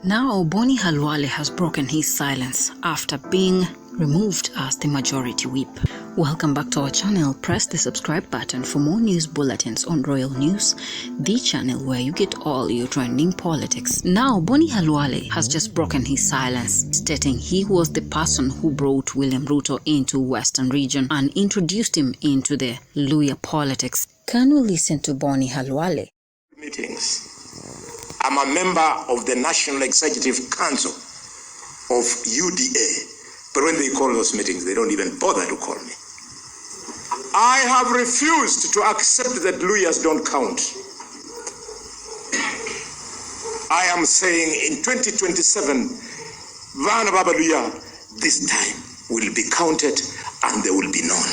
Now, Boni Khalwale has broken his silence after being removed as the majority whip. Welcome back to our channel. Press the subscribe button for more news bulletins on Royal News, the channel where you get all your trending politics. Now, Boni Khalwale has just broken his silence, stating he was the person who brought William Ruto into Western region and introduced him into the Luya politics. Can we listen to Boni Khalwale? Meetings. I'm a member of the National Executive Council of UDA. But when they call those meetings, they don't even bother to call me. I have refused to accept that Luyas don't count. I am saying in 2027, Vana Baba Luya, this time will be counted and they will be known.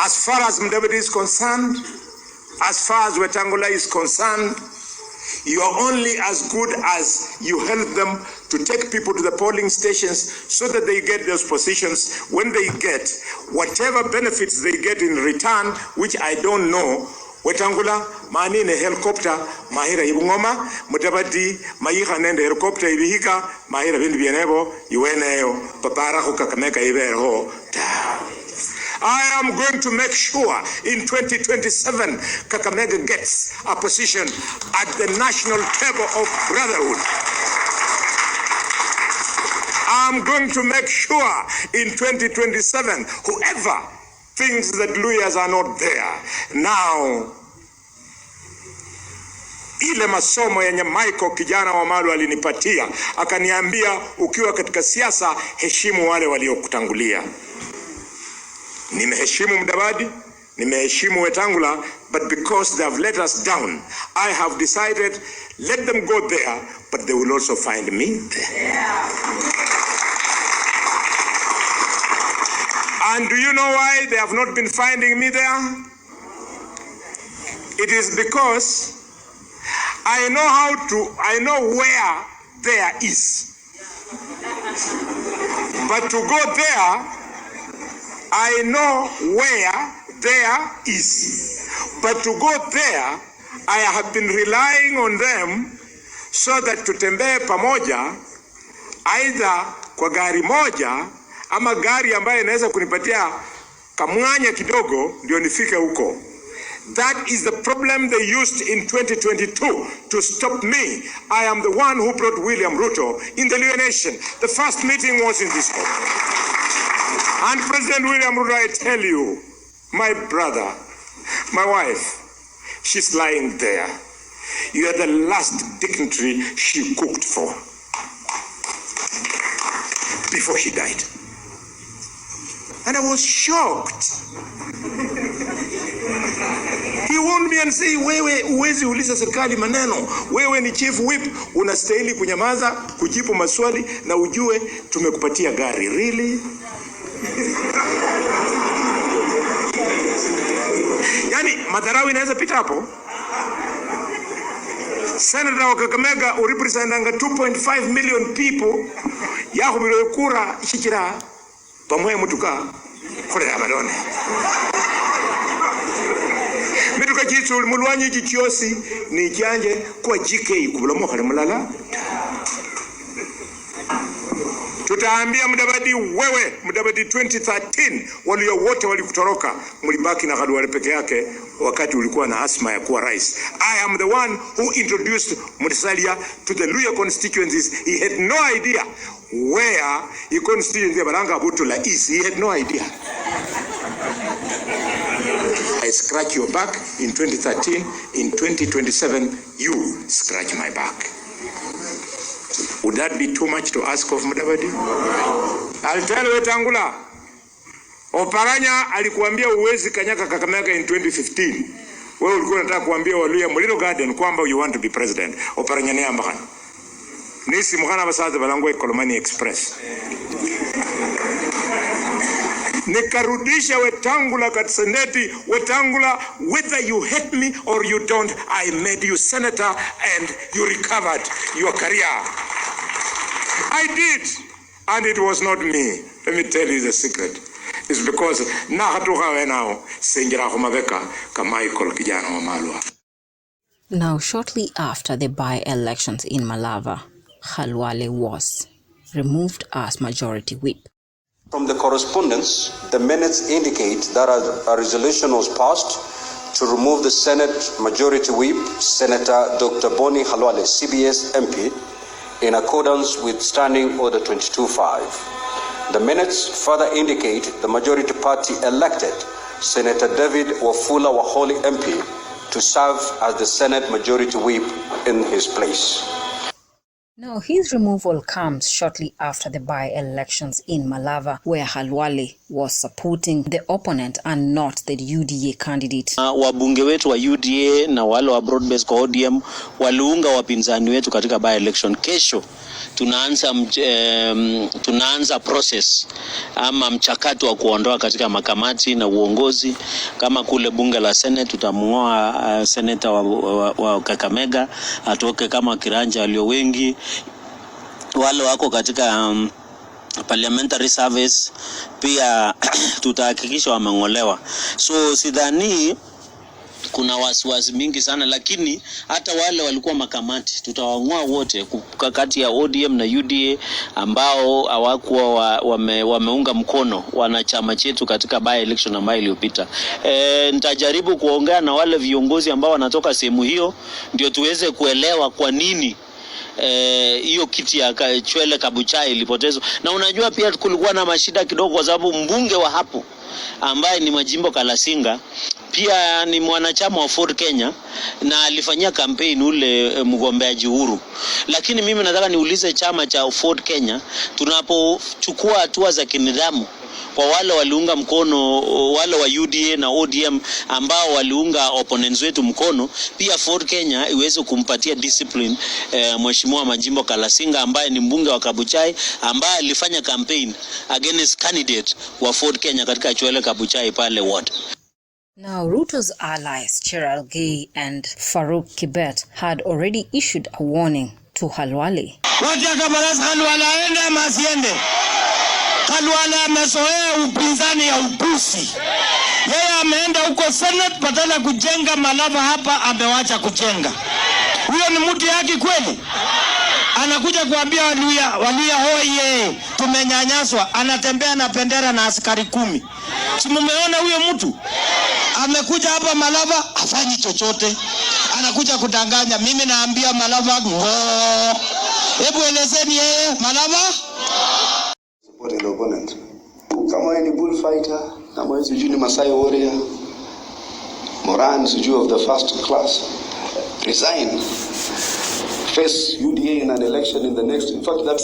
As far as Mudavadi is concerned, as far as Wetangula is concerned, you are only as good as you help them to take people to the polling stations so that they get those positions. When they get whatever benefits they get in return, which I don't know, Wetangula mani ne helicopter mahira ibungoma, Mudavadi mayiha nende helicopter ibihika mahira bindu bienebo yueneo papara kukakameka ibero ta. I am going to make sure in 2027 Kakamega gets a position at the national table of brotherhood. I'm going to make sure in 2027 whoever thinks that Luyas are not there. Now, ile masomo yenye Michael kijana wa Malu alinipatia, akaniambia ukiwa katika siasa heshimu wale waliokutangulia. Nimeheshimu Mudavadi, nimeheshimu Wetangula, but because they have let us down, I have decided let them go there, but they will also find me there. Yeah. And do you know why they have not been finding me there? It is because I know where there is. But to go there, I know where there is. But to go there, I have been relying on them so that tutembee pamoja, either kwa gari moja, ama gari ambayo inaweza kunipatia kamwanya kidogo ndio nifike huko. That is the problem they used in 2022 to stop me. I am the one who brought William Ruto in the Luya Nation. The first meeting was in this hall. And President William Ruto, I tell you, my brother, my wife, she's lying there. You are the last dignitary she cooked for before she died. And I was shocked. He warned me and say, wewe uwezi uliza serikali maneno. Wewe ni chief whip, unastahili kunyamaza, kujibu maswali na ujue tumekupatia gari. Really? Yani madharau inaweza pita hapo. Senator wa Kakamega urepresentanga 2.5 million people yako bilo kura ishikira pamwe mutuka kore abalone. Mituka chitu mulwanyi chichiosi ni janje kwa GK kubulomo kale mulala. Tutaambia Mudavadi wewe, Mudavadi 2013 walio wote walikutoroka, mlibaki na Khalwale peke yake wakati ulikuwa na asma ya kuwa rais. I am the one who introduced Musalia to the Luya constituencies. He had no idea where he constituency Baranga Butula is. He had no idea. I scratch your back in 2013, in 2027 you scratch my back. Would that be too much to ask of Mudavadi? I'll tell Wetangula. Oparanya alikuambia uwezi kanyaka Kakamega in 2015. Wewe ulikuwa unataka kuambia Waluya Muliro Garden kwamba you want to be president. Oparanya ni ambakana. Nisi mukana basaza balangwe Kolomani Express. Nikarudisha Wetangula katseneti. Wetangula, whether you hate me or you don't, I made you senator and you recovered your career. I did, and it was not me. Let me tell you the secret. It's because na hatuka we now sengira kumabeka kama Michael kijana wa Malwa. Now, shortly after the by-elections in Malava, Khalwale was removed as majority whip. From the correspondence, the minutes indicate that a resolution was passed to remove the Senate Majority Whip, Senator Dr. Boni Khalwale, CBS MP, in accordance with Standing Order 22.5. The minutes further indicate the majority party elected Senator David Wafula Waholi MP to serve as the Senate Majority Whip in his place. Now, his removal comes shortly after the by-elections in Malava, where Khalwale was supporting the opponent and not the UDA candidate. Wabunge wetu wa UDA na wale wa broad-based kwa ODM waliunga wapinzani wetu katika by-election. Kesho tunaanza process ama mchakato wa kuondoa katika makamati na uongozi. Kama kule bunge la Senate tutamngoa senator wa Kakamega atoke kama kiranja walio wengi. Wale wako katika parliamentary service pia tutahakikisha wameng'olewa. So sidhani kuna wasiwasi mingi sana, lakini hata wale walikuwa makamati tutawang'oa wote kati ya ODM na UDA ambao hawakuwa wameunga mkono wanachama chetu katika by election ambayo iliyopita. Nitajaribu kuongea na wale viongozi ambao wanatoka sehemu hiyo ndio tuweze kuelewa kwa nini hiyo kiti ya Chwele Kabuchai ilipotezwa. Na unajua pia kulikuwa na mashida kidogo kwa sababu mbunge wa hapo ambaye ni Majimbo Kalasinga pia ni mwanachama wa Ford Kenya na alifanyia campaign ule mgombeaji Uhuru. Lakini mimi nataka niulize chama cha Ford Kenya, tunapochukua hatua za kinidhamu kwa wale waliunga mkono wale wa UDA na ODM ambao waliunga opponents wetu mkono, pia Ford Kenya iweze kumpatia discipline Mheshimiwa Majimbo Kalasinga ambaye ni mbunge wa Kabuchai ambaye alifanya campaign against candidate wa Ford Kenya katika Chwele Kabuchai pale ward. Now, Ruto's allies, Cherargei and Farouk Kibet, had already issued a warning to Khalwale. Khalwale aende ama asiende? Khalwale amezoea upinzani ya upusi. Yeye ameenda huko Senate badala kujenga Malava hapa amewacha kujenga. Huyo ni mtu yake kweli? Anakuja kuambia Waluya hoye tumenyanyaswa, anatembea na bendera na askari 10. Si mumeona huyo mtu? Amekuja hapa Malava afanyi chochote. Anakuja kudanganya. Mimi naambia Malava ngo. Hebu elezeni yeye Malava Supporting the opponent. Kama ni bullfighter, kama sijui ni Masai warrior, Moran sijui of the first class, resign. Face UDA in an election in the next. In fact, that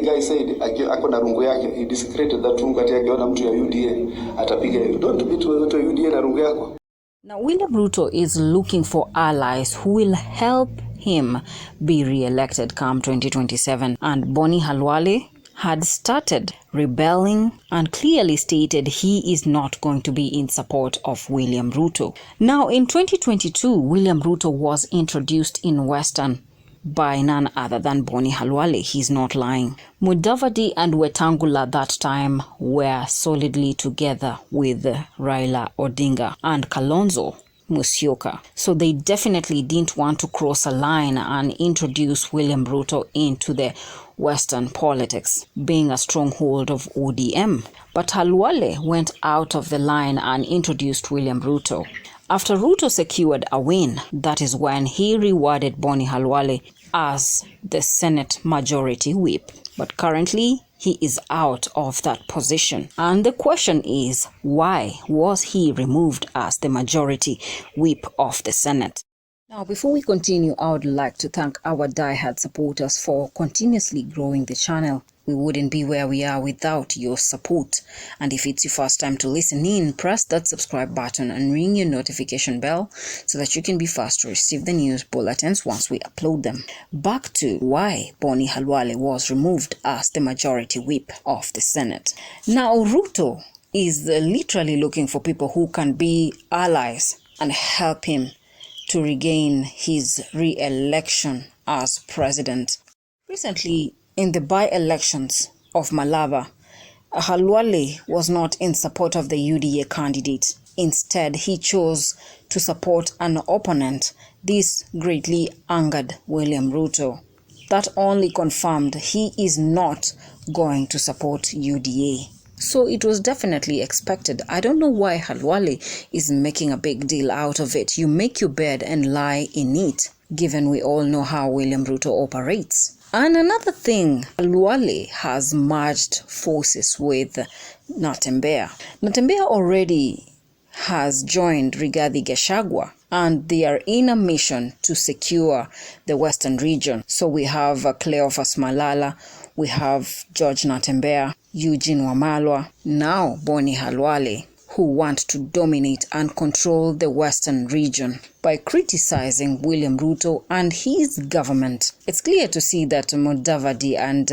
guy said ako na rungu yake. He desecrated that rungu ati akiona mtu ya UDA atapiga. Don't beat watu wa UDA na rungu yako. Now, William Ruto is looking for allies who will help him be re-elected come 2027, and Boni Khalwale had started rebelling and clearly stated he is not going to be in support of William Ruto. Now, in 2022, William Ruto was introduced in Western by none other than Boni Khalwale. He's not lying. Mudavadi and Wetangula that time were solidly together with Raila Odinga and Kalonzo Musyoka. So they definitely didn't want to cross a line and introduce William Ruto into the Western politics, being a stronghold of ODM. But Khalwale went out of the line and introduced William Ruto. After Ruto secured a win, that is when he rewarded Boni Khalwale as the Senate Majority Whip. But currently, he is out of that position. And the question is, why was he removed as the Majority Whip of the Senate? Now, before we continue, I would like to thank our diehard supporters for continuously growing the channel. We wouldn't be where we are without your support. And if it's your first time to listen in, press that subscribe button and ring your notification bell so that you can be fast to receive the news bulletins once we upload them. Back to why Boni Khalwale was removed as the Majority Whip of the Senate. Now, Ruto is literally looking for people who can be allies and help him to regain his re-election as president. Recently, in the by-elections of Malava, Khalwale was not in support of the UDA candidate. Instead, he chose to support an opponent This greatly angered William Ruto. That only confirmed he is not going to support UDA. So it was definitely expected. I don't know why Khalwale is making a big deal out of it. You make your bed and lie in it, given we all know how William Ruto operates. And another thing, Khalwale has merged forces with Natembeya. Natembeya already has joined Rigathi Gachagua, and they are in a mission to secure the Western region. So we have Cleophas Malala, we have George Natembeya, Eugene Wamalwa, now Boni Khalwale, who want to dominate and control the Western region by criticizing William Ruto and his government. It's clear to see that Mudavadi and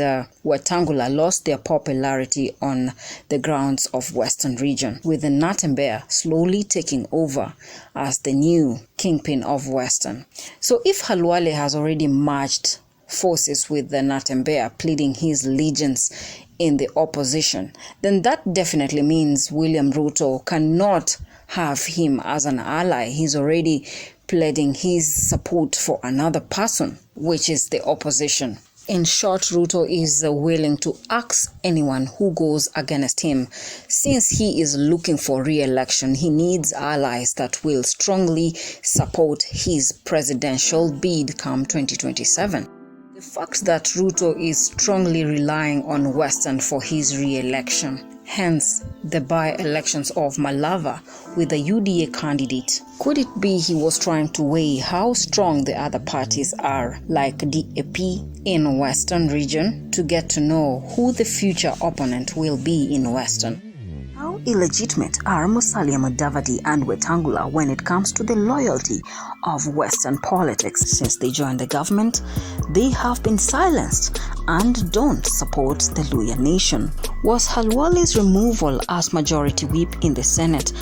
Wetangula lost their popularity on the grounds of Western region, with the Natembeya slowly taking over as the new kingpin of Western. So if Khalwale has already merged forces with the Natembeya, pleading his allegiance in the opposition, then that definitely means William Ruto cannot have him as an ally. He's already pleading his support for another person, which is the opposition. In short, Ruto is willing to axe anyone who goes against him. Since he is looking for re-election, he needs allies that will strongly support his presidential bid come 2027. The fact that Ruto is strongly relying on Western for his re-election, hence the by-elections of Malava with the UDA candidate. Could it be he was trying to weigh how strong the other parties are, like DAP in Western region, to get to know who the future opponent will be in Western? How illegitimate are Musalia Mudavadi and Wetangula when it comes to the loyalty of Western politics? Since they joined the government, they have been silenced and don't support the Luhya nation. Was Khalwale's removal as majority whip in the Senate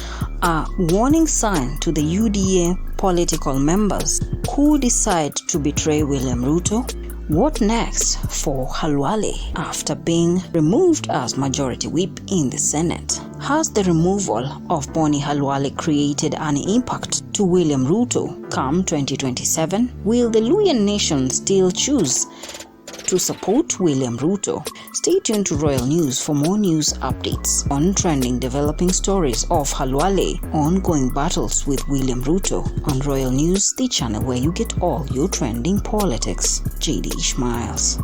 a warning sign to the UDA political members who decide to betray William Ruto? What next for Khalwale after being removed as majority whip in the Senate? Has the removal of Boni Khalwale created an impact to William Ruto come 2027? Will the Luhya nation still choose to support William Ruto? Stay tuned to Royal News for more news updates on trending developing stories of Khalwale ongoing battles with William Ruto on Royal News, the channel where you get all your trending politics. JD Ishmaels.